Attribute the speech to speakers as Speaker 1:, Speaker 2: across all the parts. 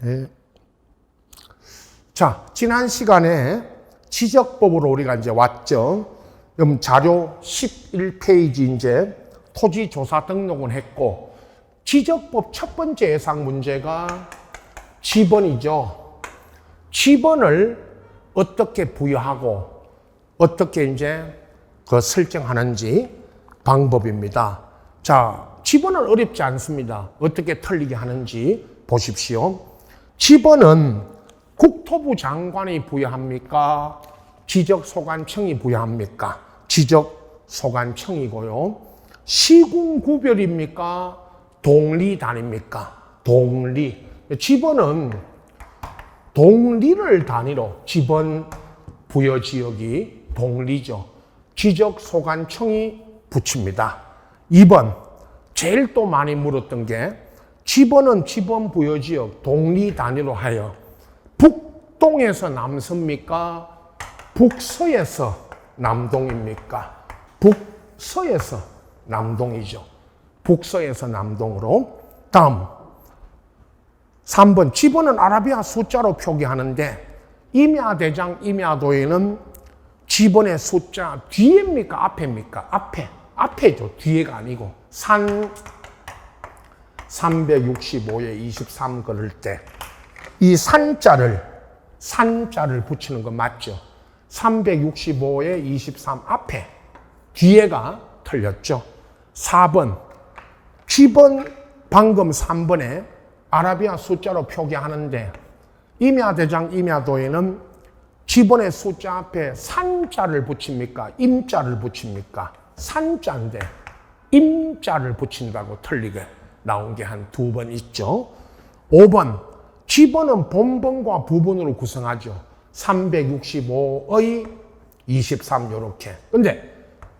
Speaker 1: 네. 자, 지난 시간에 지적법으로 우리가 이제 왔죠. 그럼 자료 11페이지 이제 토지조사 등록은 했고, 지적법 첫 번째 예상 문제가 지번이죠. 지번을 어떻게 부여하고 어떻게 이제 그 설정하는지 방법입니다. 자, 지번은 어렵지 않습니다. 어떻게 틀리게 하는지 보십시오. 지번은 국토부 장관이 부여합니까? 지적소관청이 부여합니까? 지적소관청이고요. 시군구별입니까? 동리단입니까? 동리. 지번은 동리를 단위로 지번 부여 지역이 동리죠. 지적소관청이 붙입니다. 2번, 제일 또 많이 물었던 게 지번은 지번 부여 지역 동리 단위로 하여 북동에서 남서입니까? 북서에서 남동입니까? 북서에서 남동이죠. 북서에서 남동으로. 다음 3번, 지번은 아라비아 숫자로 표기하는데 임야대장, 임야도에는 지번의 숫자 뒤에입니까? 앞에입니까? 앞에죠. 뒤에가 아니고. 산 365에 23 걸을 때 이 산자를 붙이는 거 맞죠? 365에 23 앞에, 뒤에가 틀렸죠. 4번, 지번 방금 3번에 아라비아 숫자로 표기하는데 임야대장, 임야도에는 지번의 숫자 앞에 산자를 붙입니까? 임자를 붙입니까? 산자인데 임자를 붙인다고 틀리게 나온 게 한 2번 있죠. 5번, 지번은 본번과 부번으로 구성하죠. 365의 23 이렇게. 근데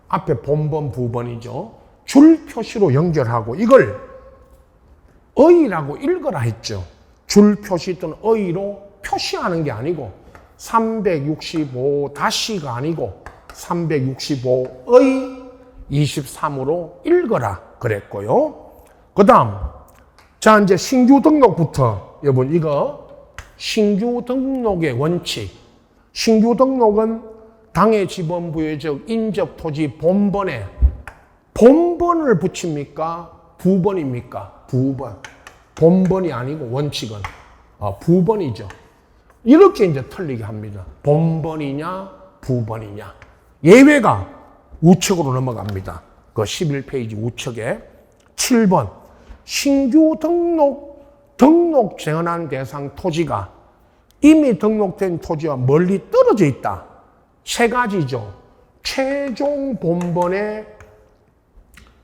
Speaker 1: 앞에 본번, 부번이죠. 줄 표시로 연결하고 이걸 의라고 읽어라 했죠. 줄 표시 또는 의로 표시하는 게 아니고 365 다시가 아니고 365의 23으로 읽어라 그랬고요. 그 다음, 자, 이제 신규 등록부터 여러분, 이거 신규 등록의 원칙. 신규 등록은 당해 지번 부여적 인접 토지 본번에 본번을 붙입니까? 부번입니까? 부번. 본번이 아니고 원칙은 부번이죠. 이렇게 이제 틀리게 합니다. 본번이냐, 부번이냐. 예외가 우측으로 넘어갑니다. 그 11페이지 우측에. 7번, 신규 등록 정언한 대상 토지가 이미 등록된 토지와 멀리 떨어져 있다. 세 가지죠. 최종 본번에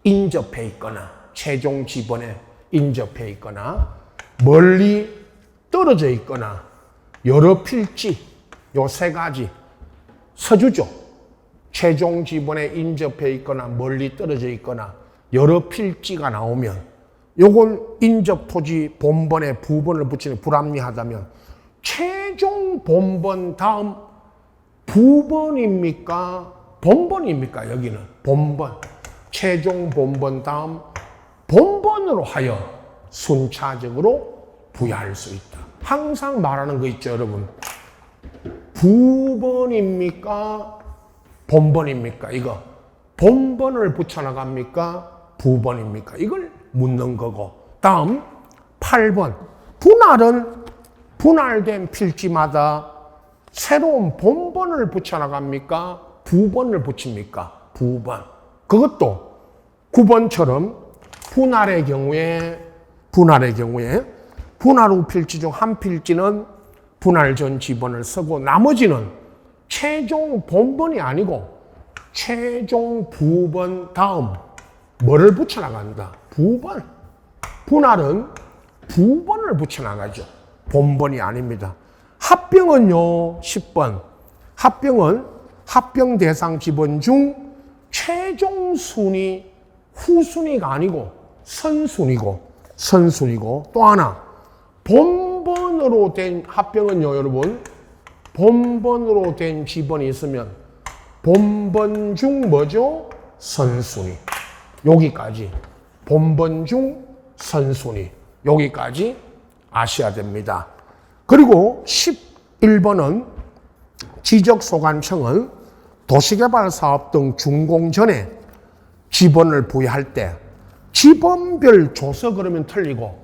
Speaker 1: 인접해 있거나 최종 지번에 인접해 있거나 멀리 떨어져 있거나 여러 필지, 요 세 가지 서주죠. 최종 지번에 인접해 있거나 멀리 떨어져 있거나 여러 필지가 나오면 요걸 인접 토지 본번에 부번을 붙이는 불합리하다면 최종 본번 다음 부번입니까? 본번입니까? 여기는 본번. 최종 본번 다음 본번으로 하여 순차적으로 부여할 수 있다. 항상 말하는 거 있죠, 여러분. 부번입니까? 본번입니까? 이거. 본번을 붙여나갑니까? 부번입니까? 이걸 묻는 거고. 다음 8번. 분할은 분할된 필지마다 새로운 본번을 붙여나갑니까? 부번을 붙입니까? 부번. 그것도 9번처럼 분할의 경우에 분할 후 필지 중 한 필지는 분할 전 지번을 쓰고 나머지는 최종 본번이 아니고 최종 부번 다음 뭐를 붙여나간다? 부번. 분할은 부번을 붙여나가죠. 본번이 아닙니다. 합병은요, 10번. 합병은 합병 대상 지번 중 최종 순위, 후순위가 아니고 선순위고 또 하나 본번으로 된 합병은요, 여러분. 본번으로 된 지번이 있으면 본번 중 뭐죠? 선순위. 여기까지. 본번 중 선순위. 여기까지 아셔야 됩니다. 그리고 11번은 지적소관청은 도시개발사업 등 준공 전에 지번을 부여할 때 지번별 조서 그러면 틀리고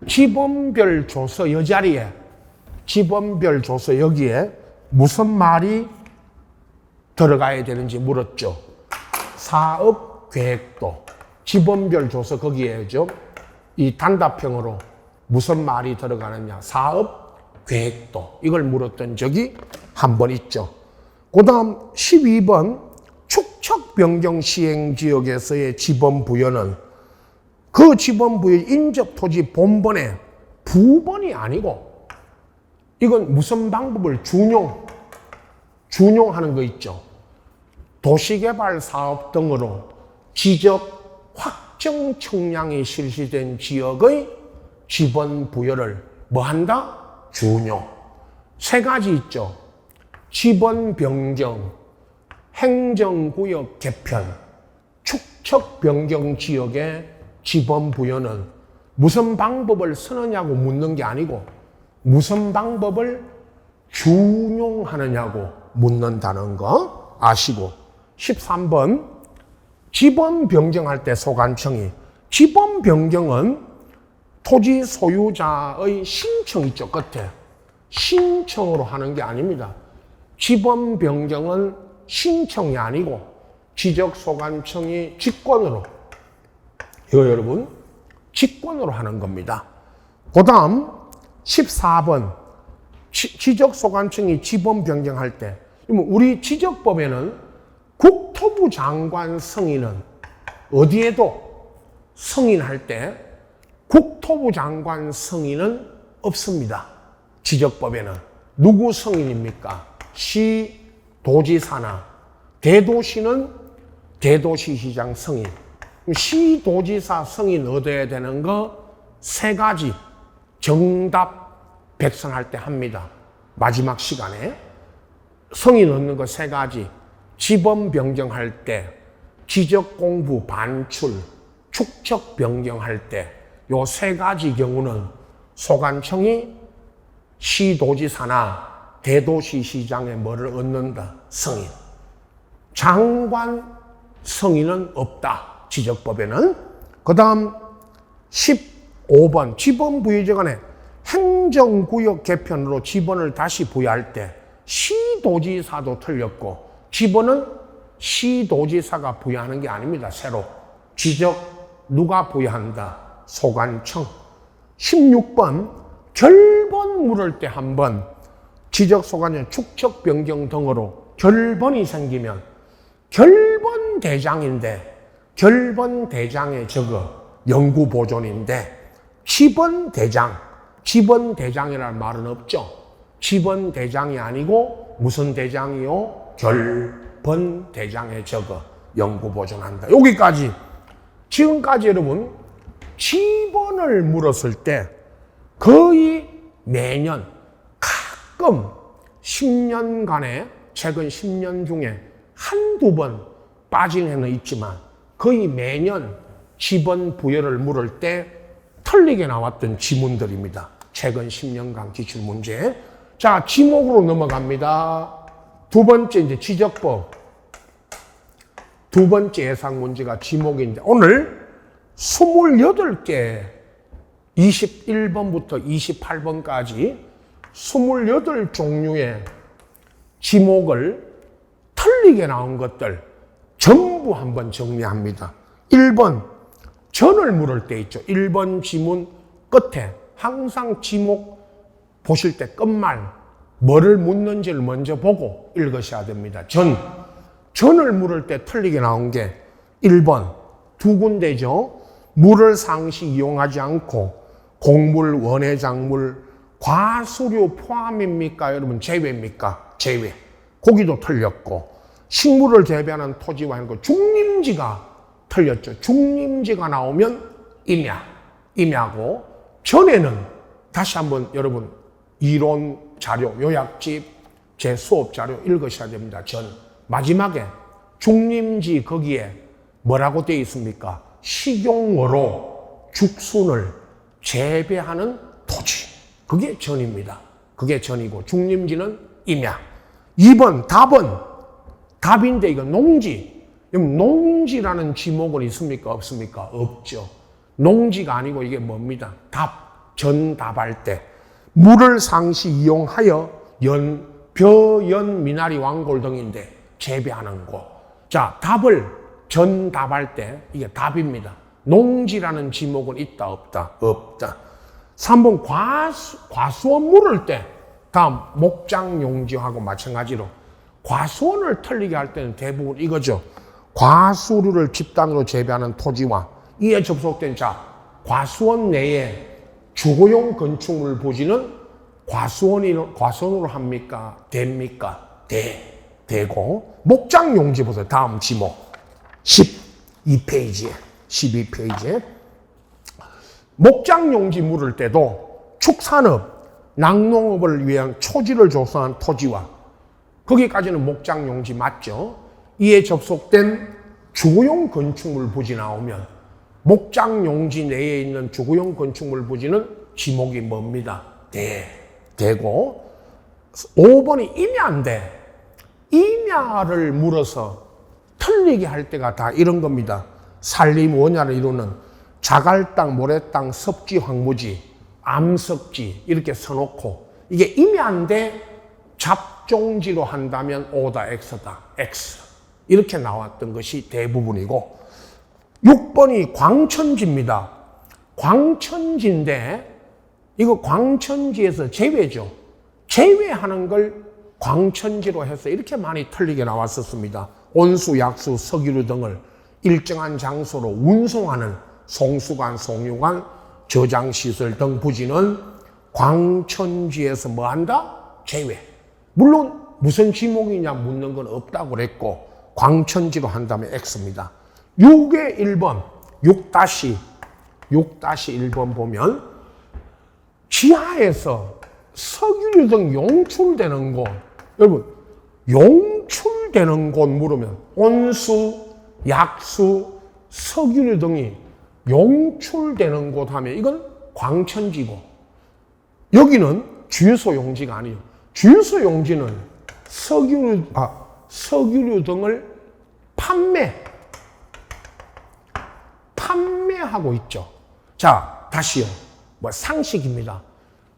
Speaker 1: 지번별 조서 이 자리에 지번별 조서 여기에 무슨 말이 들어가야 되는지 물었죠. 사업계획도 지번별 조서 거기에죠. 이 단답형으로 무슨 말이 들어가느냐. 사업계획도 이걸 물었던 적이 한 번 있죠. 그 다음 12번 축척변경 시행지역에서의 지번 부여는 그 지번 부여 인접토지 본번의 부번이 아니고 이건 무슨 방법을 준용하는 거 있죠. 도시개발 사업 등으로 지적 확정 청량이 실시된 지역의 지번 부여를 뭐 한다? 준용. 세 가지 있죠. 지번 변경, 행정구역 개편, 축척 변경 지역의 지번 부여는 무슨 방법을 쓰느냐고 묻는 게 아니고 무슨 방법을 준용하느냐고 묻는다는 거 아시고 13번 지번 변경할 때 소관청이 지번 변경은 토지 소유자의 신청 있죠. 끝에 신청으로 하는 게 아닙니다. 지번 변경은 신청이 아니고 지적소관청이 직권으로 이거 여러분 직권으로 하는 겁니다. 그 다음 14번 지적소관청이 지번 변경할 때 우리 지적법에는 국토부 장관 승인은 어디에도 승인할 때 국토부 장관 승인은 없습니다. 지적법에는 누구 승인입니까? 시, 도지사나 대도시는 대도시시장 승인. 시도지사 승인 얻어야 되는 거 세 가지 정답 백성할 때 합니다. 마지막 시간에 승인 얻는 거 세 가지. 지번 변경할 때, 지적공부 반출, 축척 변경할 때 요 세 가지 경우는 소관청이 시도지사나 대도시시장에 뭐를 얻는다? 승인. 장관 승인은 없다. 지적법에는. 그 다음 15번 지번 부여제 간에 행정구역 개편으로 지번을 다시 부여할 때 시도지사도 틀렸고 지번은 시도지사가 부여하는 게 아닙니다. 새로 지적 누가 부여한다? 소관청. 16번 결번 물을 때 한 번 지적소관청 축척 변경 등으로 결번이 생기면 결번 대장인데 결번 대장에 적어 영구보존인데 지번 대장이라는 말은 없죠. 지번 대장이 아니고 무슨 대장이요? 결번 대장에 적어 영구보존한다. 여기까지. 지금까지 여러분 지번을 물었을 때 거의 매년 가끔 10년간에 최근 10년 중에 한두 번 빠진 해는 있지만 거의 매년 지번 부여를 물을 때 틀리게 나왔던 지문들입니다. 최근 10년간 기출문제. 자, 지목으로 넘어갑니다. 두 번째 이제 지적법. 두 번째 예상 문제가 지목인데 오늘 28개 21번부터 28번까지 28종류의 지목을 틀리게 나온 것들 전부 한번 정리합니다. 1번 전을 물을 때 있죠. 1번 지문 끝에 항상 지목 보실 때 끝말 뭐를 묻는지를 먼저 보고 읽으셔야 됩니다. 전을 물을 때 틀리게 나온 게 1번 두 군데죠. 물을 상시 이용하지 않고 곡물, 원해작물, 과수류 포함입니까? 여러분 제외입니까? 제외. 고기도 틀렸고 식물을 재배하는 토지와 하는 거 중림지가 틀렸죠. 중림지가 나오면 임야고 전에는 다시 한번 여러분 이론 자료, 요약집, 제 수업 자료 읽으셔야 됩니다. 마지막에 중림지 거기에 뭐라고 되어 있습니까? 식용으로 죽순을 재배하는 토지. 그게 전입니다. 그게 전이고 중림지는 임야. 2번 답인데 이거 농지. 농지라는 지목은 있습니까? 없습니까? 없죠. 농지가 아니고 이게 뭡니다? 전답할 때 물을 상시 이용하여 벼연 미나리 왕골 등인데 재배하는 곳. 자, 답을 전답할 때 이게 답입니다. 농지라는 지목은 있다 없다? 없다. 3번 과수원 물을 때 다음 목장용지하고 마찬가지로 과수원을 털리게 할 때는 대부분 이거죠. 과수류를 집단으로 재배하는 토지와 이에 접속된 과수원 내에 주거용 건축물 부지는 과수원으로 합니까? 됩니까? 되고 목장용지 보세요. 다음 지목 12페이지에 목장용지 물을 때도 축산업, 낙농업을 위한 초지를 조성한 토지와 거기까지는 목장용지 맞죠? 이에 접속된 주거용 건축물 부지 나오면 목장용지 내에 있는 주거용 건축물 부지는 지목이 뭡니다? 되고 5번이 임야인데 임야를 물어서 틀리게 할 때가 다 이런 겁니다. 산림 원야를 이루는 자갈땅, 모래땅, 섭지, 황무지, 암석지 이렇게 써놓고 이게 임야인데 잡종지로 한다면 O다, X다, X 이렇게 나왔던 것이 대부분이고 6번이 광천지입니다. 광천지인데 이거 광천지에서 제외죠. 제외하는 걸 광천지로 해서 이렇게 많이 틀리게 나왔었습니다. 온수, 약수, 석유류 등을 일정한 장소로 운송하는 송수관, 송유관, 저장시설 등 부지는 광천지에서 뭐한다? 제외. 물론 무슨 지목이냐 묻는 건 없다고 그랬고 광천지로 한다면 X입니다. 6의 1번, 6-1번 보면 지하에서 석유류 등 용출되는 곳, 여러분 용출되는 곳 물으면 온수, 약수, 석유류 등이 용출되는 곳 하면 이건 광천지고 여기는 주유소용지가 아니에요. 주유소용지는 석유류 등을 판매하고 있죠. 자, 다시요. 상식입니다.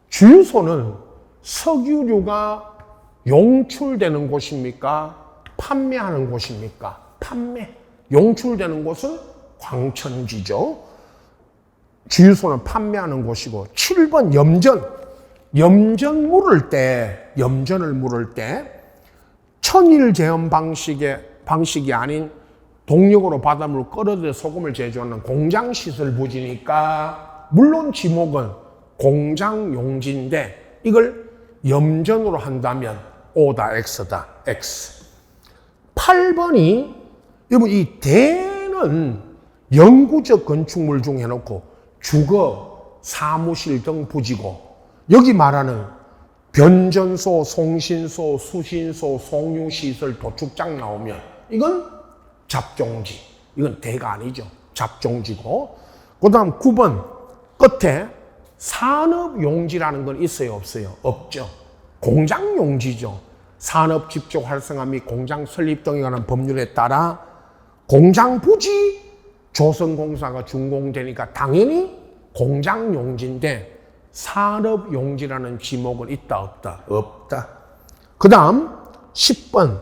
Speaker 1: 주유소는 석유류가 용출되는 곳입니까? 판매하는 곳입니까? 용출되는 곳은 광천지죠. 주유소는 판매하는 곳이고 7번 염전을 물을 때 천일 제염 방식이 아닌 동력으로 바닷물을 끌어들여 소금을 제조하는 공장시설 부지니까 물론 지목은 공장용지인데 이걸 염전으로 한다면 O다, X다, X. 8번이 여러분 이 대는 영구적 건축물 중에 해놓고 주거, 사무실 등 부지고 여기 말하는 변전소, 송신소, 수신소, 송유시설, 도축장 나오면 이건 잡종지. 이건 대가 아니죠. 잡종지고 그 다음 9번 끝에 산업용지라는 건 있어요? 없어요? 없죠. 공장용지죠. 산업 집중 활성화 및 공장 설립 등에 관한 법률에 따라 공장 부지 조선공사가 준공되니까 당연히 공장용지인데 산업용지라는 지목은 있다 없다? 없다. 그 다음 10번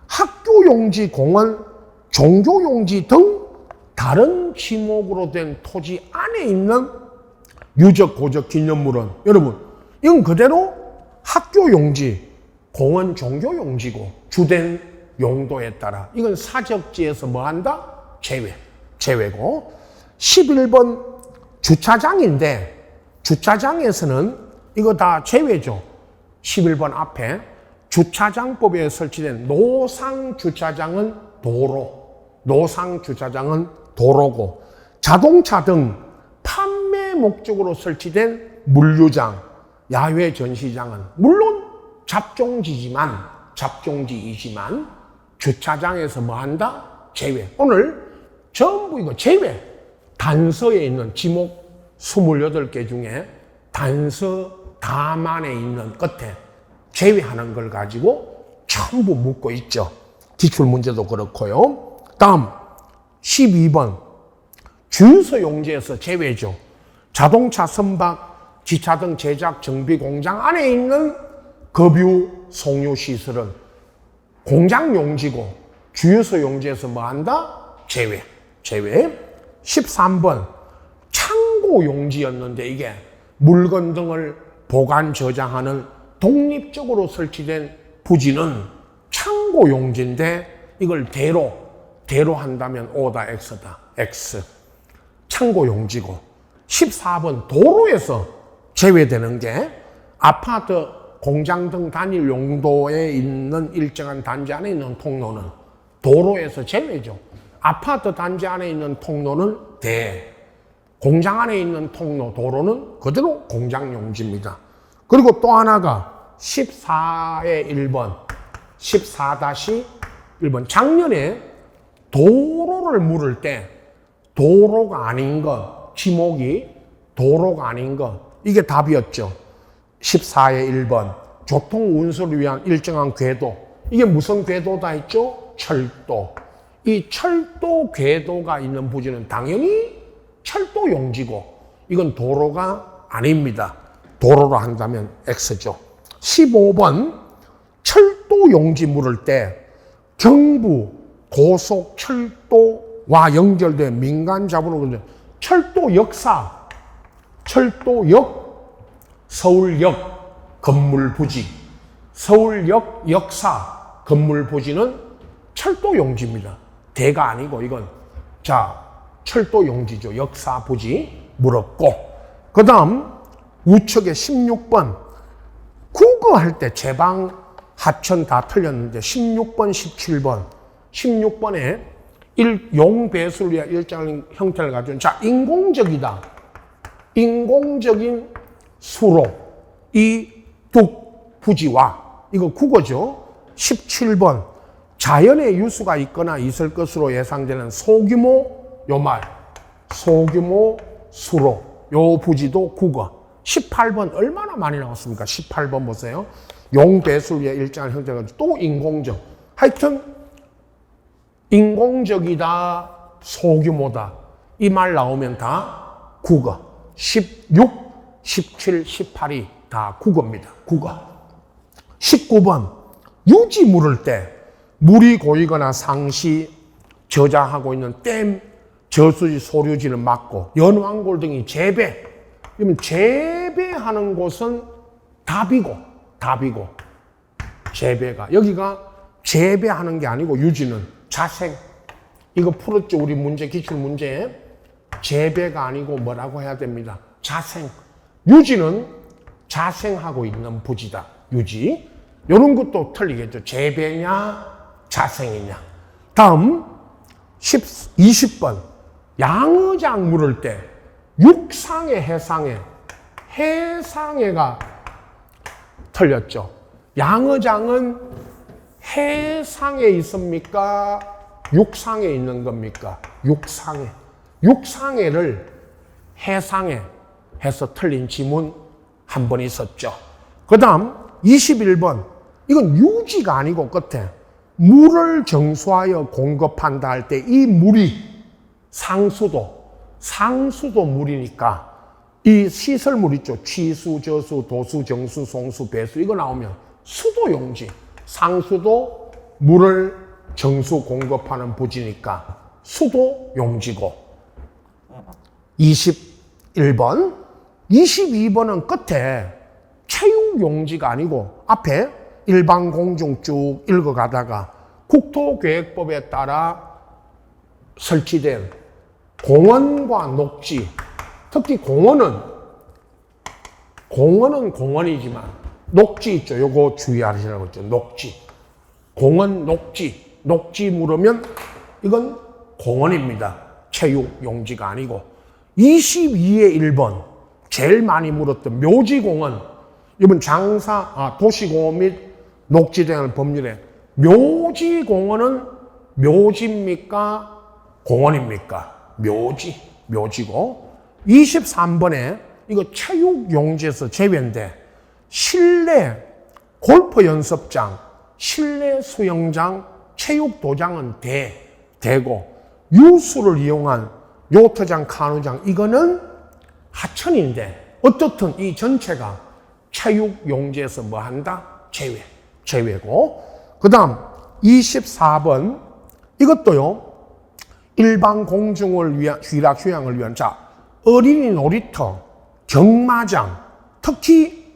Speaker 1: 학교용지, 공원, 종교용지 등 다른 지목으로 된 토지 안에 있는 유적, 고적, 기념물은 여러분 이건 그대로 학교용지, 공원, 종교용지고 주된 용도에 따라 이건 사적지에서 뭐한다? 제외고 11번 주차장인데 주차장에서는 이거 다 제외죠. 11번 앞에 주차장법에 설치된 노상주차장은 도로고 자동차 등 판매 목적으로 설치된 물류장, 야외 전시장은 물론 잡종지이지만 주차장에서 뭐한다? 제외. 오늘 전부 이거 제외. 단서에 있는 지목 28개 중에 단서 다만에 있는 끝에 제외하는 걸 가지고 전부 묻고 있죠. 기출문제도 그렇고요. 다음 12번 주유소 용지에서 제외죠. 자동차 선박, 기차 등 제작 정비 공장 안에 있는 급유, 송유 시설은 공장 용지고 주유소 용지에서 뭐 한다? 제외. 13번 창고 용지였는데 이게 물건 등을 보관 저장하는 독립적으로 설치된 부지는 창고 용지인데 이걸 대로 한다면 O다 X다. X. 창고 용지고 14번 도로에서 제외되는 게 아파트, 공장 등 단일 용도에 있는 일정한 단지 안에 있는 통로는 도로에서 제외죠. 아파트 단지 안에 있는 통로는 공장 안에 있는 통로, 도로는 그대로 공장 용지입니다. 그리고 또 하나가 14의 1번, 14-1번. 작년에 도로를 물을 때 도로가 아닌 것, 지목이 도로가 아닌 것, 이게 답이었죠. 14의 1번. 교통 운수를 위한 일정한 궤도. 이게 무슨 궤도다 했죠? 철도. 이 철도 궤도가 있는 부지는 당연히 철도 용지고 이건 도로가 아닙니다. 도로로 한다면 X죠. 15번 철도 용지 물을 때 경부 고속 철도와 연결된 민간 자본으로 철도 역사, 철도역, 서울역 건물 부지, 서울역 역사 건물 부지는 철도 용지입니다. 대가 아니고 이건 철도 용지죠. 역사 부지 물었고 그 다음 우측에 16번 국어할 때 제방 하천 다 틀렸는데 16번 17번 16번에 용배수를 위한 일정한 형태를 가진 인공적이다. 인공적인 수로 이 뚝 부지와 이거 국어죠. 17번 자연의 유수가 있거나 있을 것으로 예상되는 소규모 소규모 수로 요 부지도 국어. 18번 얼마나 많이 나왔습니까? 18번 보세요. 용배수를 위해 일정한 형태가 또 인공적. 하여튼 인공적이다, 소규모다 이 말 나오면 다 국어. 16, 17, 18이 다 국어입니다. 국어. 19번 유지 물을 때 물이 고이거나 상시 저장하고 있는 댐, 저수지, 소류지는 막고 연왕골 등이 재배. 그러면 재배하는 곳은 답이고 재배가 여기가 재배하는 게 아니고 유지는 자생. 이거 풀었죠 우리 문제 기출 문제에. 재배가 아니고 뭐라고 해야 됩니다. 자생. 유지는 자생하고 있는 부지다. 유지. 이런 것도 틀리겠죠. 재배냐 자생이냐. 다음 20번 양어장 물을 때 육상해 해상해 해상해가 틀렸죠. 양어장은 해상에 있습니까? 육상에 있는 겁니까? 육상해. 육상해를 해상해 해서 틀린 지문 한 번 있었죠. 그 다음 21번 이건 유지가 아니고 끝에 물을 정수하여 공급한다 할 때 이 물이 상수도 물이니까 이 시설물 있죠. 취수, 저수, 도수, 정수, 송수, 배수 이거 나오면 수도 용지. 상수도 물을 정수 공급하는 부지니까 수도 용지고. 21번 22번은 끝에 체육 용지가 아니고 앞에 일반 공중 쭉 읽어가다가 국토계획법에 따라 설치된 공원과 녹지, 특히 공원은 공원이지만 녹지 있죠. 요거 주의하시라고 했죠. 녹지. 공원 녹지 물으면 이건 공원입니다. 체육 용지가 아니고. 22의 1번 제일 많이 물었던 묘지공원. 이번 도시공원 및 녹지 등의 법률에 묘지공원은 묘지입니까? 공원입니까? 묘지고. 23번에 이거 체육용지에서 제외인데 실내 골프 연습장, 실내 수영장, 체육도장은 대고 유수를 이용한 요트장, 카누장 이거는 하천인데 어떻든 이 전체가 체육용지에서 뭐 한다? 제외고. 그 다음 24번 이것도요. 일반 공중을 위한 휘락 휴양을 위한 어린이 놀이터, 경마장, 특히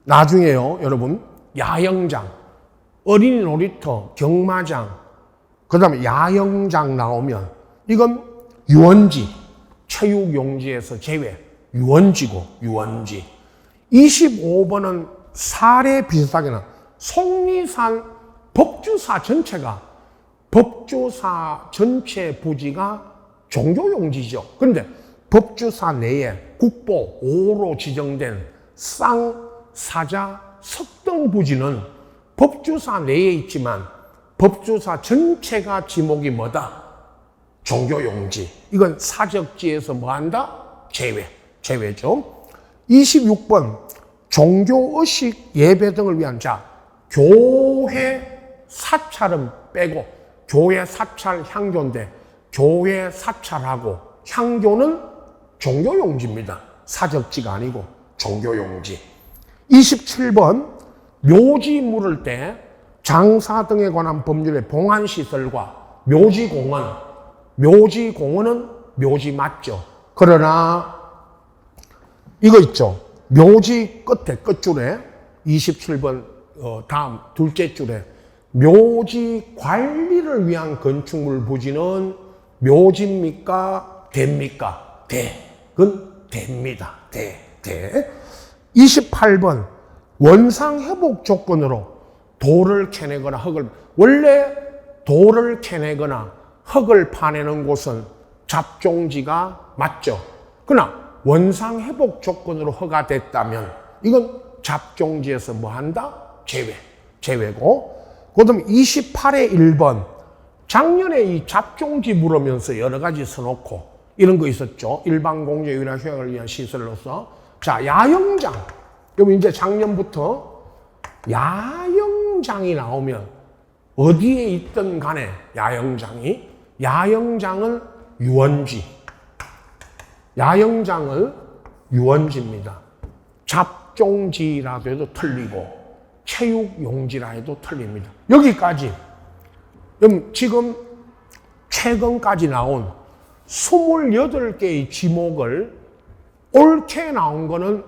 Speaker 1: 나중에요 여러분 야영장, 어린이 놀이터, 경마장, 그 다음에 야영장 나오면 이건 유원지, 체육용지에서 제외, 유원지. 25번은 사례 비슷하게는 속리산 법주사 전체 부지가 종교용지죠. 그런데 법주사 내에 국보 5로 지정된 쌍, 사자, 석등 부지는 법주사 내에 있지만 법주사 전체가 지목이 뭐다? 종교용지. 이건 사적지에서 뭐한다? 제외죠. 26번 종교의식 예배 등을 위한 교회 사찰은 빼고, 교회 사찰 향교인데 교회 사찰하고 향교는 종교용지입니다. 사적지가 아니고 종교용지. 27번 묘지 물을 때 장사 등에 관한 법률의 봉안시설과 묘지공원은 묘지 맞죠. 그러나 이거 있죠. 묘지 끝줄에 27번 다음 둘째 줄에 묘지 관리를 위한 건축물 부지는 묘지입니까? 대입니까? 그건 대입니다. 대. 28번 원상 회복 조건으로 돌을 캐내거나 원래 돌을 캐내거나 흙을 파내는 곳은 잡종지가 맞죠. 그러나 원상 회복 조건으로 허가됐다면 이건 잡종지에서 뭐 한다? 제외고. 그 다음에 28의 1번 작년에 이 잡종지 물으면서 여러 가지 써놓고 이런 거 있었죠. 일반 공제 유라 휴양을 위한 시설로서 야영장. 여러분 이제 작년부터 야영장이 나오면 어디에 있든 간에 야영장은 유원지입니다. 잡종지라도 해도 틀리고 체육용지라 해도 틀립니다. 여기까지 지금 최근까지 나온 28개의 지목을 옳게 나온 거는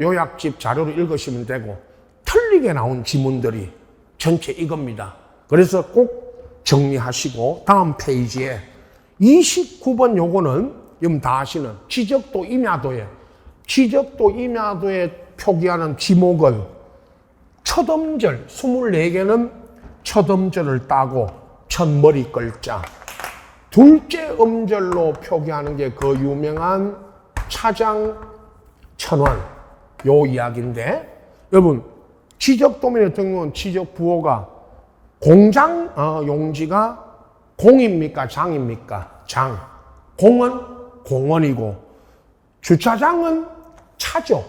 Speaker 1: 요약집 자료를 읽으시면 되고 틀리게 나온 지문들이 전체 이겁니다. 그래서 꼭 정리하시고 다음 페이지에 29번 요거는 여러분 다 아시는 지적도 임야도에 표기하는 지목은 첫 음절 24개는 첫 음절을 따고 첫 머리 글자, 둘째 음절로 표기하는 게 그 유명한 차장천원 요 이야기인데, 여러분 지적도면의 경우는 지적부호가 공장 용지가 공입니까? 장입니까? 장. 공은 공원이고 주차장은 차죠.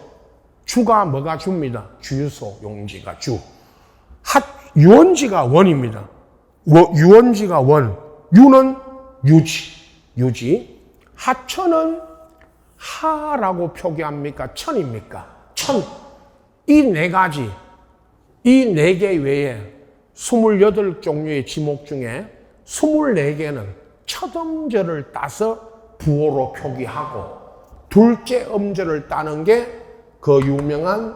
Speaker 1: 주가 뭐가 주입니다. 주유소 용지가 주. 유원지가 원입니다. 유원지가 원. 유는 유지. 하천은 하라고 표기합니까? 천입니까? 천. 이 네 가지, 이 네 개 외에 28종류의 지목 중에 24개는 첫 음절을 따서 부호로 표기하고 둘째 음절을 따는 게 그 유명한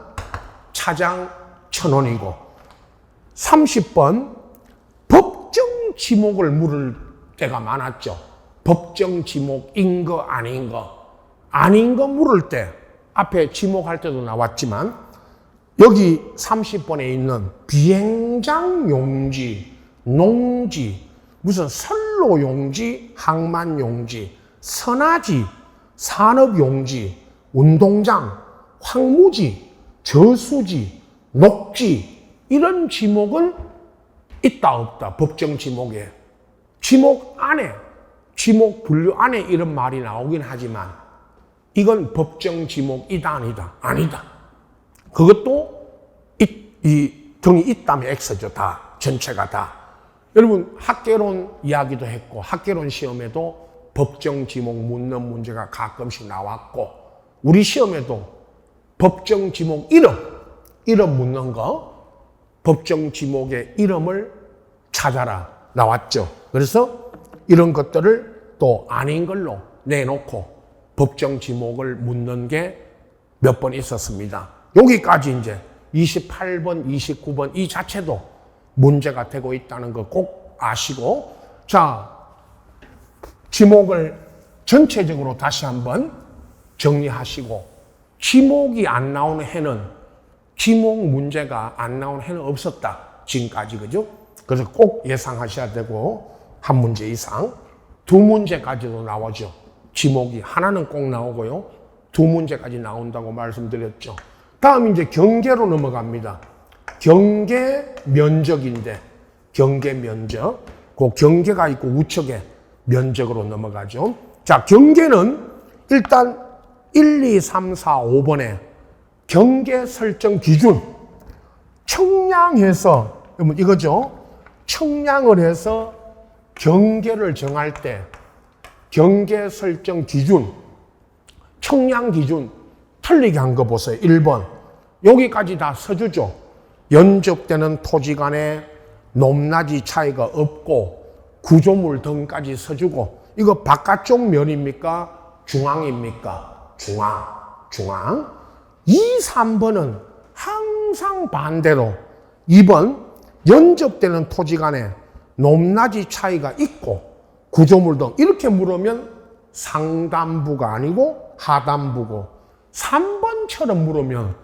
Speaker 1: 차장천원이고, 30번 법정 지목을 물을 때가 많았죠. 법정 지목인 거 아닌 거 물을 때 앞에 지목할 때도 나왔지만 여기 30번에 있는 비행장 용지, 농지, 무슨 선로 용지, 항만 용지, 선화지, 산업 용지, 운동장, 황무지, 저수지, 녹지, 이런 지목은 있다 없다. 법정 지목에 지목 분류 안에 이런 말이 나오긴 하지만 이건 법정 지목이다 아니다. 그것도 이 등이 있다면 X죠. 다. 전체가 다. 여러분 학개론 이야기도 했고 학개론 시험에도 법정 지목 묻는 문제가 가끔씩 나왔고 우리 시험에도 법정 지목 이름 묻는 거 법정 지목의 이름을 찾아라 나왔죠. 그래서 이런 것들을 또 아닌 걸로 내놓고 법정 지목을 묻는 게 몇 번 있었습니다. 여기까지 이제 28번, 29번 이 자체도 문제가 되고 있다는 거 꼭 아시고, 자, 지목을 전체적으로 다시 한번 정리하시고, 지목이 안 나오는 해는, 지목 문제가 안 나오는 해는 없었다. 지금까지, 그죠? 그래서 꼭 예상하셔야 되고, 한 문제 이상, 두 문제까지도 나오죠. 지목이 하나는 꼭 나오고요. 두 문제까지 나온다고 말씀드렸죠. 다음 이제 경계로 넘어갑니다. 경계 면적인데, 경계 면적. 그 경계가 있고 우측에 면적으로 넘어가죠. 자, 경계는 일단 1, 2, 3, 4, 5번에 경계 설정 기준. 청량해서, 이거죠. 청량을 해서 경계를 정할 때 경계 설정 기준, 청량 기준 틀리게 한 거 보세요. 1번. 여기까지 다 써주죠. 연접되는 토지 간에 높낮이 차이가 없고 구조물 등까지 써주고, 이거 바깥쪽 면입니까? 중앙입니까? 중앙. 2, 3번은 항상 반대로 2번 연접되는 토지 간에 높낮이 차이가 있고 구조물 등 이렇게 물으면 상단부가 아니고 하단부고, 3번처럼 물으면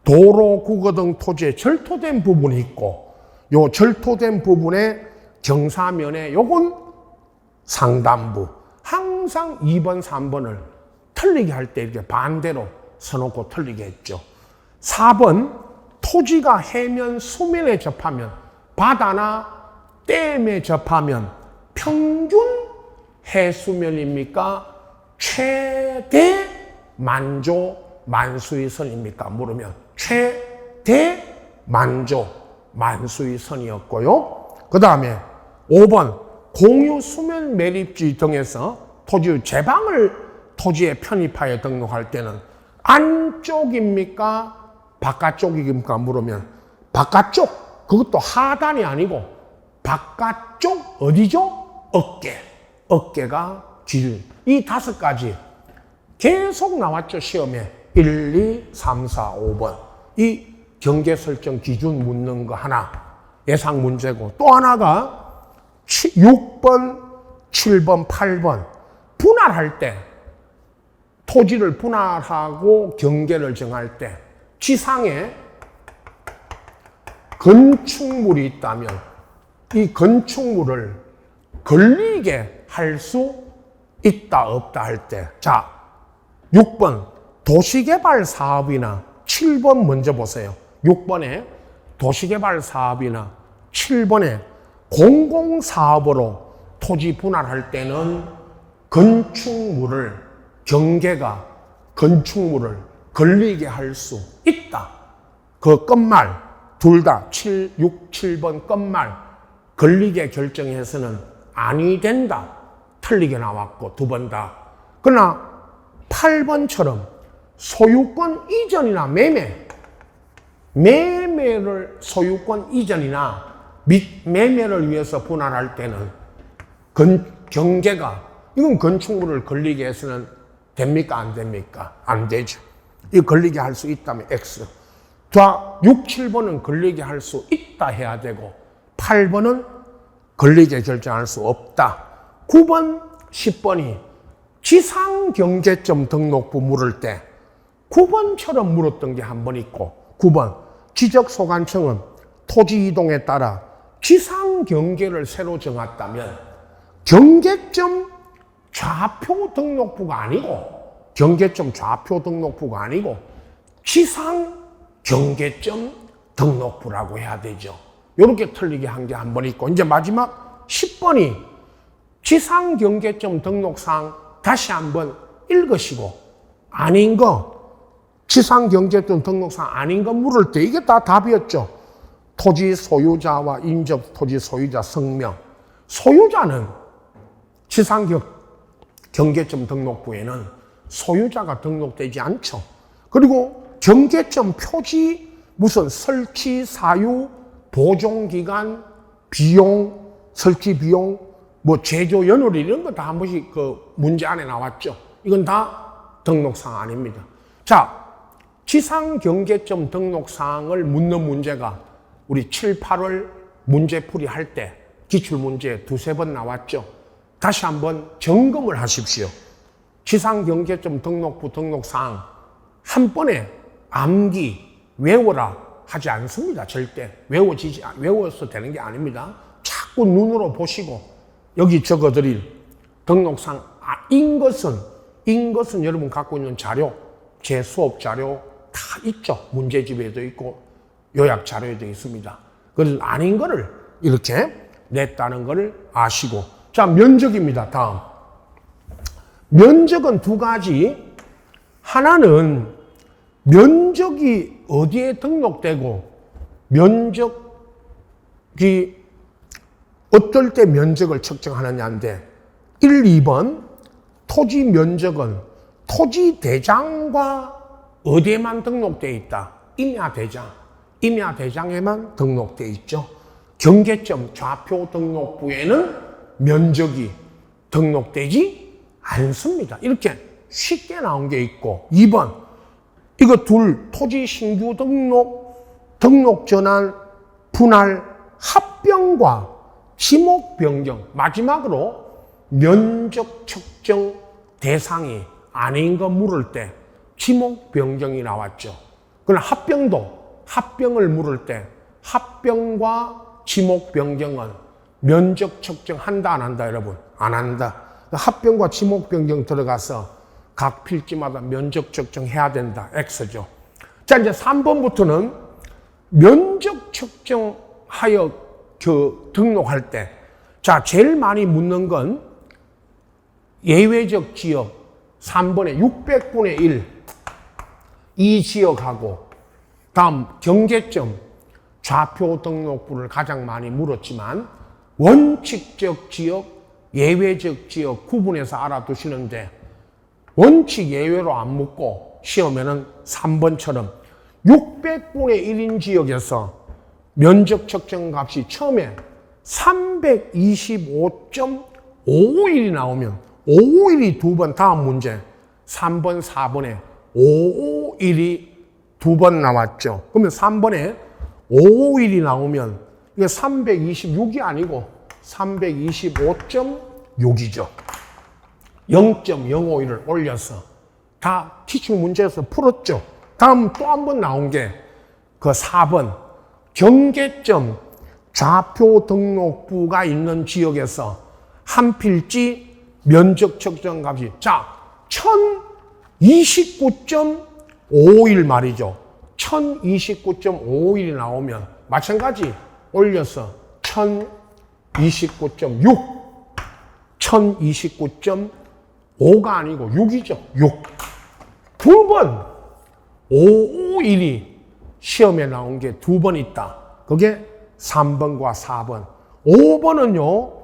Speaker 1: 도로, 국어 등 토지에 절토된 부분이 있고 요 절토된 부분의 경사면에 요건 상단부. 항상 2번, 3번을 틀리게 할 때 이렇게 반대로 써놓고 틀리게 했죠. 4번, 토지가 해면 수면에 접하면, 바다나 댐에 접하면 평균 해수면입니까? 최대 만조 만수의 선입니까? 물으면 최대 만조 만수의 선이었고요. 그 다음에 5번, 공유 수면 매립지 등에서 토지의 제방을 토지에 편입하여 등록할 때는 안쪽입니까? 바깥쪽입니까? 물으면 바깥쪽. 그것도 하단이 아니고 바깥쪽 어디죠? 어깨가 기준. 이 5가지 계속 나왔죠. 시험에 1, 2, 3, 4, 5번 이 경계 설정 기준 묻는 거 하나 예상 문제고, 또 하나가 6번, 7번, 8번 분할할 때, 토지를 분할하고 경계를 정할 때 지상에 건축물이 있다면 이 건축물을 걸리게 할 수 있다 없다 할 때, 자 6번 도시개발 사업이나 7번 먼저 보세요. 6번에 도시개발 사업이나 7번에 공공사업으로 토지 분할할 때는 건축물을, 경계가 건축물을 걸리게 할 수 있다. 그 끝말 둘 다 7, 6, 7번 끝말 걸리게 결정해서는 아니 된다. 틀리게 나왔고 두 번 다. 그러나 8번처럼 소유권 이전이나 매매를 소유권 이전이나 매매를 위해서 분할할 때는 경계가, 이건 건축물을 걸리게 해서는 됩니까? 안 됩니까? 안 되죠. 이거 걸리게 할 수 있다면 X. 자, 6, 7번은 걸리게 할 수 있다 해야 되고 8번은 걸리게 결정할 수 없다. 9번, 10번이 지상경제점 등록부 물을 때 9번처럼 물었던 게 한 번 있고, 9번 지적소관청은 토지 이동에 따라 지상경계를 새로 정했다면 경계점 좌표 등록부가 아니고, 경계점 좌표 등록부가 아니고 지상경계점 등록부라고 해야 되죠. 이렇게 틀리게 한 게 한 번 있고, 이제 마지막 10번이 지상경계점 등록상 다시 한번 읽으시고 아닌 거 지상경제권 등록상 아닌 거 물을 때 이게 다 답이었죠. 토지 소유자와 인접 토지 소유자 성명. 소유자는 지상경제점 등록부에는 소유자가 등록되지 않죠. 그리고 경계점 표지 무슨 설치 사유, 보존기간, 비용, 설치 비용, 뭐 제조 연월일 이런 거 다 한 번씩 그 문제 안에 나왔죠. 이건 다 등록사항 아닙니다. 자, 지상경계점 등록사항을 묻는 문제가 우리 7, 8월 문제풀이 할 때 기출문제 두세 번 나왔죠. 다시 한번 점검을 하십시오. 지상경제점 등록부 등록사항 한 번에 암기, 외워라 하지 않습니다. 절대. 외워서 되는 게 아닙니다. 자꾸 눈으로 보시고 여기 적어드릴 등록상 인 것은 여러분 갖고 있는 자료, 제 수업 자료 다 있죠. 문제집에도 있고 요약 자료에도 있습니다. 그래서 아닌 거를 이렇게 냈다는 것을 아시고. 자, 면적입니다. 다음. 면적은 두 가지. 하나는 면적이 어디에 등록되고 면적이 어떨 때 면적을 측정하느냐인데 1, 2번 토지 면적은 토지 대장과 어디에만 등록되어 있다. 임야대장. 임야대장에만 등록되어 있죠. 경계점 좌표 등록부에는 면적이 등록되지 않습니다. 이렇게 쉽게 나온 게 있고 2번 이거 둘 토지 신규 등록 전환 분할 합병과 지목 변경 마지막으로 면적 측정 대상이 아닌 거 물을 때 지목 변경이 나왔죠. 그러나 합병을 물을 때 합병과 지목 변경은 면적 측정한다 안 한다 여러분? 안 한다. 합병과 지목 변경 들어가서 각 필지마다 면적 측정해야 된다. X죠. 자, 이제 3번부터는 면적 측정하여 등록할 때, 자, 제일 많이 묻는 건 예외적 지역 3번에 600분의 1 이 지역하고 다음 경계점 좌표 등록부를 가장 많이 물었지만 원칙적 지역, 예외적 지역 구분해서 알아두시는데 원칙 예외로 안 묻고 시험에는 3번처럼 600분의 1인 지역에서 면적 측정 값이 처음에 325.551이 나오면 551이 두 번 다음 문제 3번, 4번에 551이 두 번 나왔죠. 그러면 3번에 551이 나오면 이게 326이 아니고 325.6이죠. 0.051을 올려서 다 기출 문제에서 풀었죠. 다음 또 한 번 나온 게 그 4번 경계점 좌표 등록부가 있는 지역에서 한 필지 면적 측정 값이 자 1029.51 말이죠. 1029.51이 나오면 마찬가지 올려서 1029.6 1029.5가 아니고 6이죠. 6. 두 번 551이 시험에 나온 게 두 번 있다. 그게 3번과 4번. 5번은요.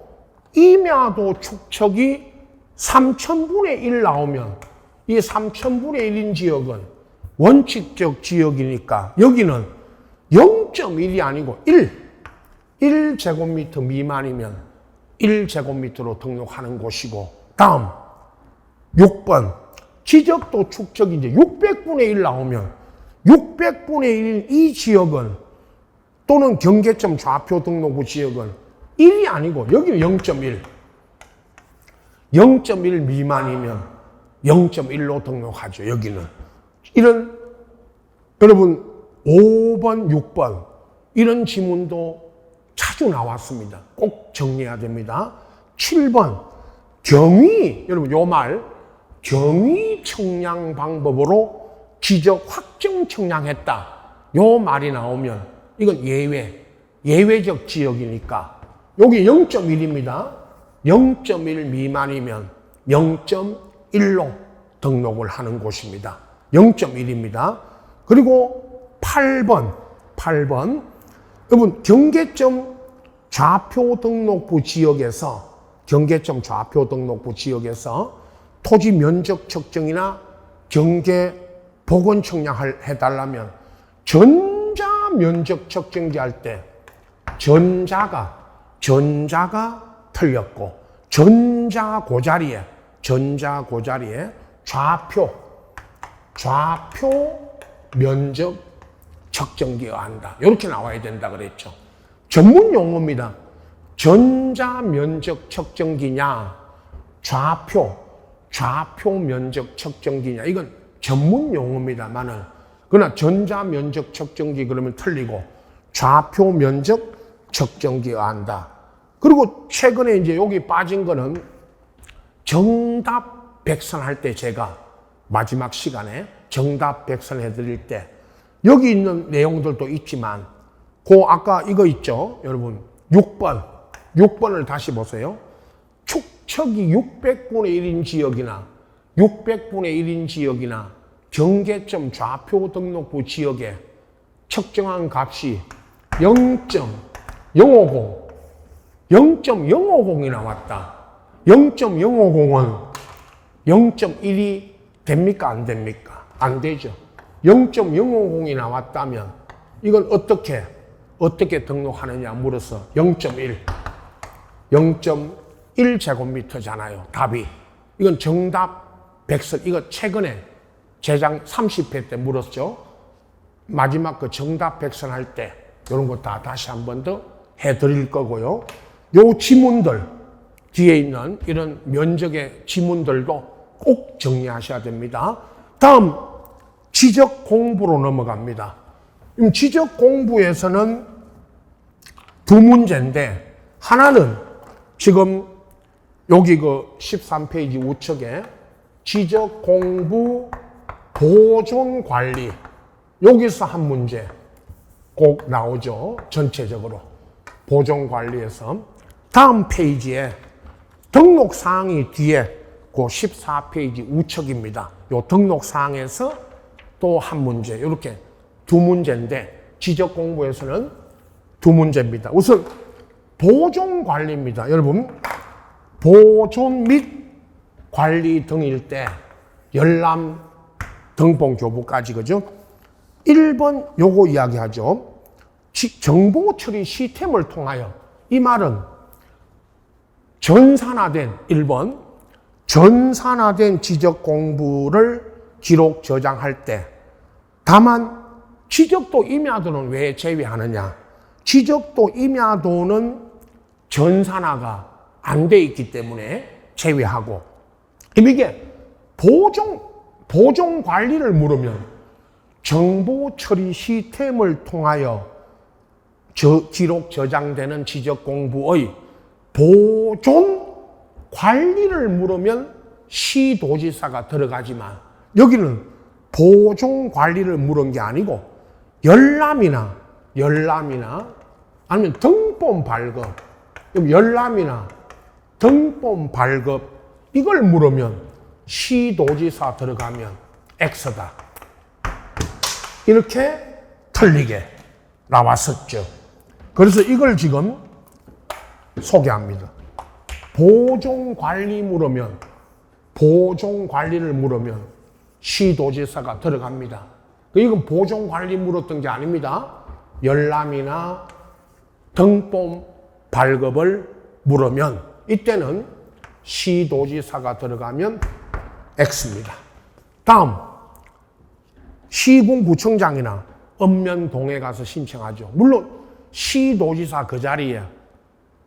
Speaker 1: 임야도 축척이 3000분의 1 나오면 이 3000분의 1인 지역은 원칙적 지역이니까 여기는 0.1이 아니고 1제곱미터 미만이면 1제곱미터로 등록하는 곳이고 다음 6번 지적도 축척이 이제 600분의 1 나오면 600분의 1인 이 지역은 또는 경계점 좌표 등록부 지역은 1이 아니고 여기는 0.1 0.1 미만이면 0.1로 등록하죠. 여기는 이런 여러분 5번 6번 이런 지문도 자주 나왔습니다. 꼭 정리해야 됩니다. 7번 경위 여러분 요 말 경위 청량 방법으로 지적 확정 청량했다. 요 말이 나오면 이건 예외적 지역이니까 여기 0.1입니다. 0.1 미만이면 0.1로 등록을 하는 곳입니다. 0.1입니다. 그리고 8번. 여러분, 경계점 좌표 등록부 지역에서 토지 면적 측정이나 경계 복원 측량을 해달라면 전자 면적 측정기 할 때 전자가 틀렸고 전자 고자리에 좌표 면적 측정기가 한다. 이렇게 나와야 된다 그랬죠. 전문 용어입니다. 전자 면적 측정기냐, 좌표 면적 측정기냐, 이건 전문 용어입니다만은, 그러나 전자 면적 측정기 그러면 틀리고 좌표 면적 측정기가 한다. 그리고 최근에 이제 여기 빠진 거는 정답 백선할 때, 제가 마지막 시간에 정답 백선해 드릴 때 여기 있는 내용들도 있지만, 아까 이거 있죠, 여러분. 6번을 다시 보세요. 축척이 600분의 1인 지역이나 경계점 좌표 등록부 지역에 측정한 값이 0.050이 나왔다. 0.050은 0.1이 됩니까? 안 됩니까? 안 되죠. 0.050이 나왔다면 이건 어떻게 등록하느냐 물어서 0.1제곱미터잖아요. 답이. 이건 정답 백선. 이거 최근에 재장 30회 때 물었죠. 마지막 그 정답 백선 할 때 이런 거 다 다시 한 번 더 해드릴 거고요. 요 지문들 뒤에 있는 이런 면적의 지문들도 꼭 정리하셔야 됩니다. 다음 지적 공부로 넘어갑니다. 지적 공부에서는 두 문제인데, 하나는 지금 여기 그 13페이지 우측에 지적 공부 보존 관리, 여기서 한 문제 꼭 나오죠. 전체적으로 보존 관리에서. 다음 페이지에 등록 사항이 뒤에 그 14페이지 우측입니다. 요 등록 사항에서 또 한 문제, 이렇게 두 문제인데 지적 공부에서는 두 문제입니다. 우선 보존 관리입니다. 여러분, 보존 및 관리 등일 때 열람 등본 교부까지, 그죠? 1번 요거 이야기하죠. 정보 처리 시스템을 통하여, 이 말은 전산화된 1번 전산화된 지적 공부를 기록 저장할 때, 다만 지적도 임야도는 왜 제외하느냐? 지적도 임야도는 전산화가 안 돼 있기 때문에 제외하고, 이게 보존 관리를 물으면 정보 처리 시스템을 통하여 기록 저장되는 지적 공부의 보존 관리를 물으면 시도지사가 들어가지만, 여기는 보존 관리를 물은 게 아니고 열람이나 아니면 등본 발급, 열람이나 등본 발급 이걸 물으면 시도지사 들어가면 X다. 이렇게 틀리게 나왔었죠. 그래서 이걸 지금 소개합니다. 보존 관리를 물으면 시도지사가 들어갑니다. 이건 보존 관리 물었던 게 아닙니다. 열람이나 등본 발급을 물으면 이때는 시도지사가 들어가면 X입니다. 다음, 시군구청장이나 읍면동에 가서 신청하죠. 물론 시도지사 그 자리에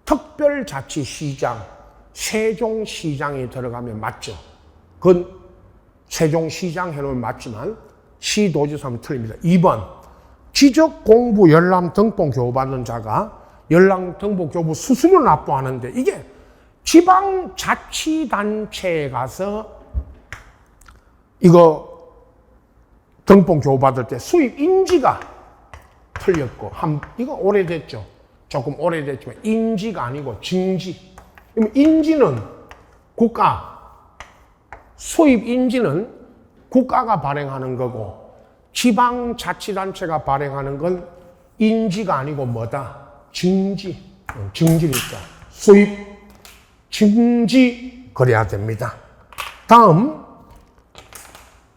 Speaker 1: 특별자치시장, 세종시장이 들어가면 맞죠. 그건 세종시장 해놓으면 맞지만 시도지사는 틀립니다. 2번, 지적공부 열람 등본 교부받는 자가 열람 등본 교부 수수료 납부하는데, 이게 지방자치단체에 가서 이거 등본 교부받을 때 수입 인지가 틀렸고, 이거 오래됐죠. 조금 오래됐지만 인지가 아니고 증지. 인지는 국가, 수입 인지는 국가가 발행하는 거고 지방자치단체가 발행하는 건 인지가 아니고 뭐다? 증지. 증지니까 수입, 증지 그래야 됩니다. 다음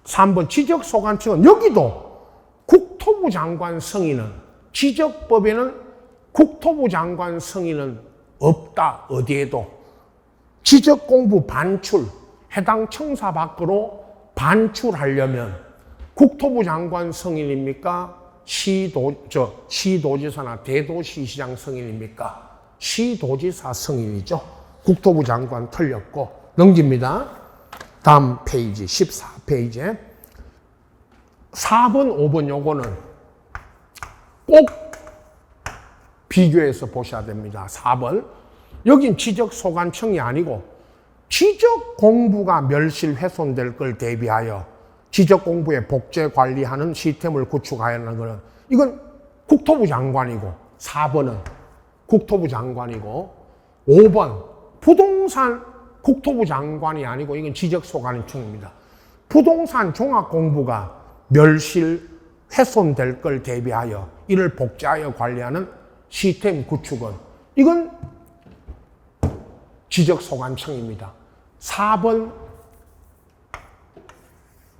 Speaker 1: 3번 지적소관청은 여기도 국토부 장관 승인은 지적법에는 국토부 장관 승인은 없다. 어디에도 지적공부 반출 해당 청사 밖으로 반출하려면 국토부 장관 승인입니까? 시도지사나 대도시시장 승인입니까? 시도지사 승인이죠. 국토부 장관 틀렸고 넘깁니다. 다음 페이지 14페이지에 4번, 5번 요거는 꼭 비교해서 보셔야 됩니다. 4번 여긴 지적소관청이 아니고 지적공부가 멸실훼손될 걸 대비하여 지적공부에 복제 관리하는 시스템을 구축하였는 것은 이건 국토부 장관이고 4번은 국토부 장관이고 5번 부동산 국토부 장관이 아니고 이건 지적소관청입니다. 부동산 종합공부가 멸실훼손될 걸 대비하여 이를 복제하여 관리하는 시스템 구축은 이건 지적소관청입니다. 4번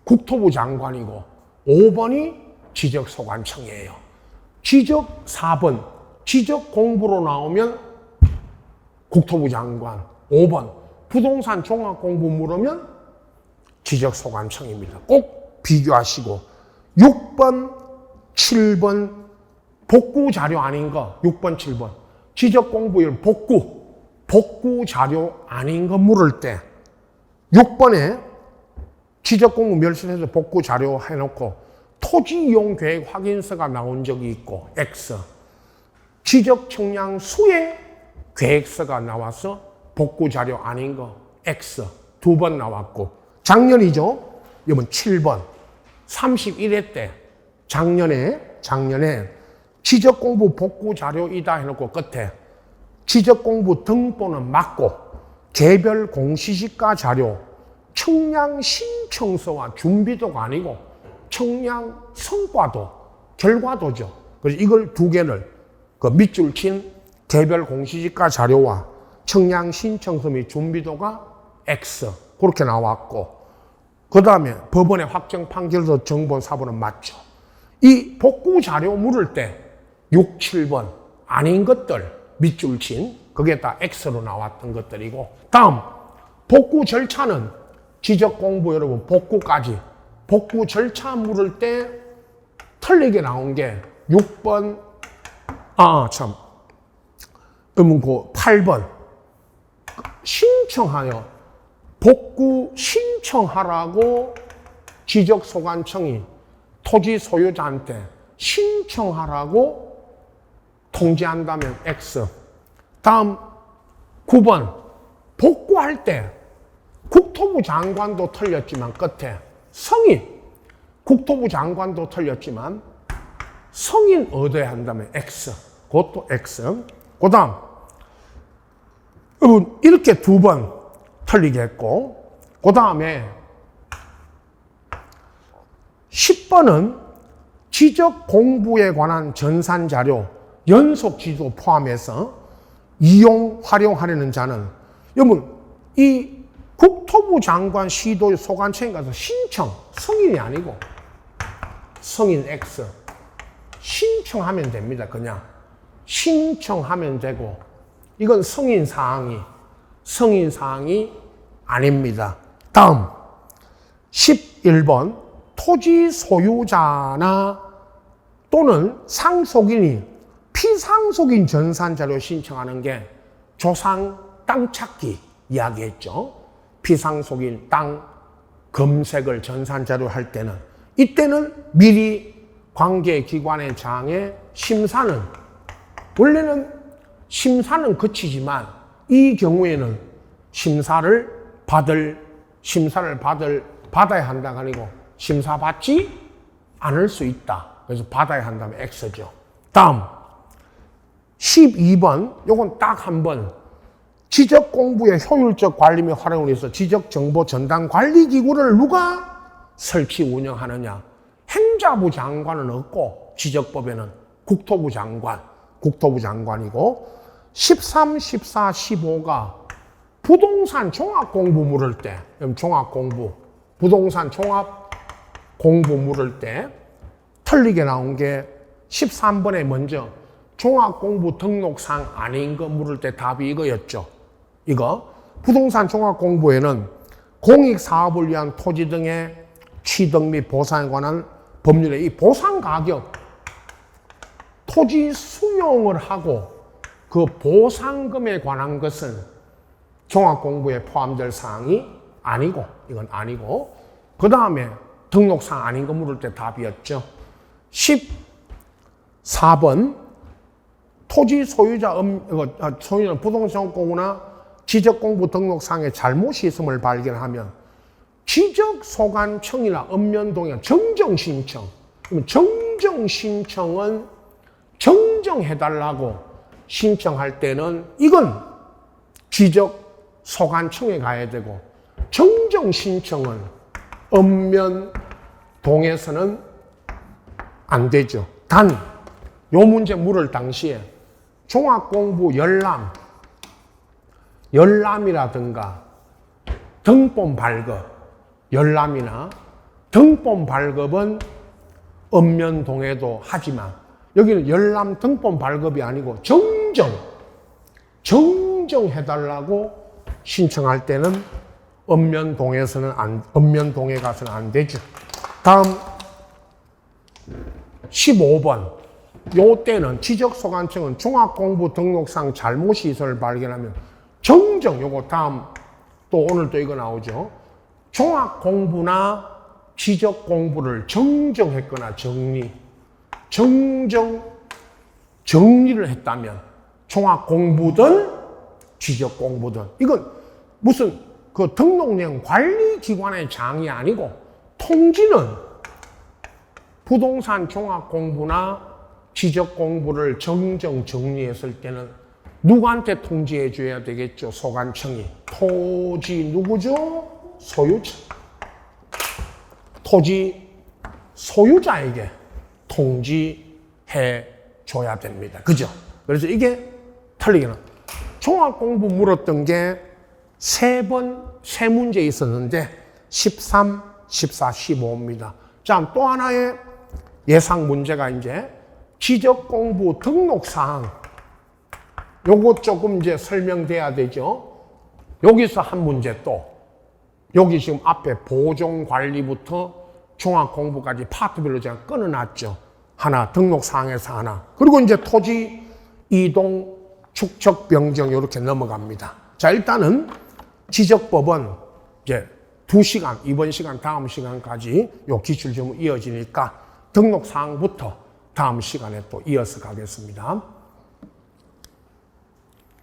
Speaker 1: 국토부 장관이고 5번이 지적소관청이에요. 지적 4번 지적공부로 나오면 국토부 장관 5번 부동산 종합공부 물으면 지적소관청입니다. 꼭 비교하시고 6번 7번 복구 자료 아닌 거 6번 7번 지적공부율 복구 자료 아닌 거 물을 때 6번에 지적공부 멸실해서 복구 자료 해놓고 토지이용계획 확인서가 나온 적이 있고 X 지적청량 수행 계획서가 나와서 복구 자료 아닌 거 X 2번 나왔고 작년이죠. 이번 7번 31회 때 작년에 지적공부 복구 자료이다 해놓고 끝에 지적공부 등본은 맞고 개별 공시지가 자료 청량 신청서와 준비도가 아니고 청량 성과도 결과도죠. 그래서 이걸 두 개를 그 밑줄 친 개별 공시지가 자료와 청량 신청서 및 준비도가 X 그렇게 나왔고 그 다음에 법원의 확정 판결서 정본 사본은 맞죠. 이 복구 자료 물을 때 6, 7번 아닌 것들 밑줄 친 그게 다 X로 나왔던 것들이고 다음 복구 절차는 지적공부 여러분 복구까지 복구 절차 물을 때 틀리게 나온 게 6번 그러면 그 8번 신청하여 복구 신청하라고 지적소관청이 토지 소유자한테 신청하라고 통지한다면 X. 다음 9번 복구할 때 국토부 장관도 틀렸지만 끝에 성인 국토부 장관도 틀렸지만 성인 얻어야 한다면 X. 그것도 X. 그 다음 이렇게 2번 틀리게 했고 그 다음에 10번은 지적 공부에 관한 전산 자료 연속 지도 포함해서 이용 활용하려는 자는 여러분 이 국토부 장관 시도 소관청에 가서 신청 성인이 아니고 성인 X 신청하면 됩니다. 그냥 신청하면 되고 이건 성인 사항이 아닙니다. 다음 11번 토지 소유자나 또는 상속인이 피상속인 전산자료 신청하는 게 조상 땅 찾기 이야기했죠. 피상속인 땅 검색을 전산자료 할 때는 이때는 미리 관계기관의 장에 심사는 원래는 심사는 거치지만 이 경우에는 심사를 받아야 한다가 아니고 심사받지 않을 수 있다. 그래서 받아야 한다면 X죠. 다음 12번 요건 딱 한 번 지적공부의 효율적 관리 및 활용을 위해서 지적정보 전담관리기구를 누가 설치 운영하느냐? 행자부 장관은 없고 지적법에는 국토부 장관이고 13, 14, 15가 부동산 종합 공부 물을 때, 부동산 종합 공부 물을 때 틀리게 나온 게 13번에 먼저 종합 공부 등록상 아닌 거 물을 때 답이 이거였죠. 이거 부동산 종합 공부에는 공익 사업을 위한 토지 등의 취득 및 보상에 관한 법률의 이 보상 가격, 토지 수용을 하고 그 보상금에 관한 것은 종합 공부에 포함될 사항이 아니고, 이건 아니고, 그 다음에 등록상 아닌 거 물을 때 답이었죠. 14번 토지 소유자는 부동산 공부나 지적공부 등록상에 잘못이 있음을 발견하면 지적소관청이나 읍면동에 정정신청, 정정신청은 정정해달라고 신청할 때는 이건 지적소관청에 가야 되고 정정신청은 읍면동에서는 안 되죠. 단, 요 문제 물을 당시에 종합공부 열람이라든가 등본 발급, 열람이나 등본 발급은 읍면동에도 하지만 여기는 열람 등본 발급이 아니고 정정해달라고 신청할 때는 읍면동에 가서는 안 되죠. 다음 15번. 요 때는 지적소관청은 종합공부 등록상 잘못이 있음을 발견하면 요거 다음 또 오늘 또 이거 나오죠. 종합공부나 지적공부를 정정했거나 정리를 했다면 종합공부든 지적공부든 이건 무슨 그 등록령 관리기관의 장이 아니고 통지는 부동산 종합공부나 지적공부를 정리했을 때는 누구한테 통지해 줘야 되겠죠? 소관청이. 토지 누구죠? 소유자. 토지 소유자에게 통지해 줘야 됩니다. 그죠? 그래서 이게 틀리게는 종합공부 물었던 게 세 문제 있었는데 13, 14, 15입니다. 자, 또 하나의 예상 문제가 이제 지적공부 등록사항. 요거 조금 이제 설명돼야 되죠. 여기서 한 문제 또. 여기 지금 앞에 보존관리부터 종합공부까지 파트별로 제가 끊어놨죠. 하나, 등록사항에서 하나. 그리고 이제 토지 이동, 축척, 변경 이렇게 넘어갑니다. 자, 일단은 지적법은 이제 2시간, 이번 시간, 다음 시간까지 요 기출점은 이어지니까 등록사항부터 다음 시간에 또 이어서 가겠습니다.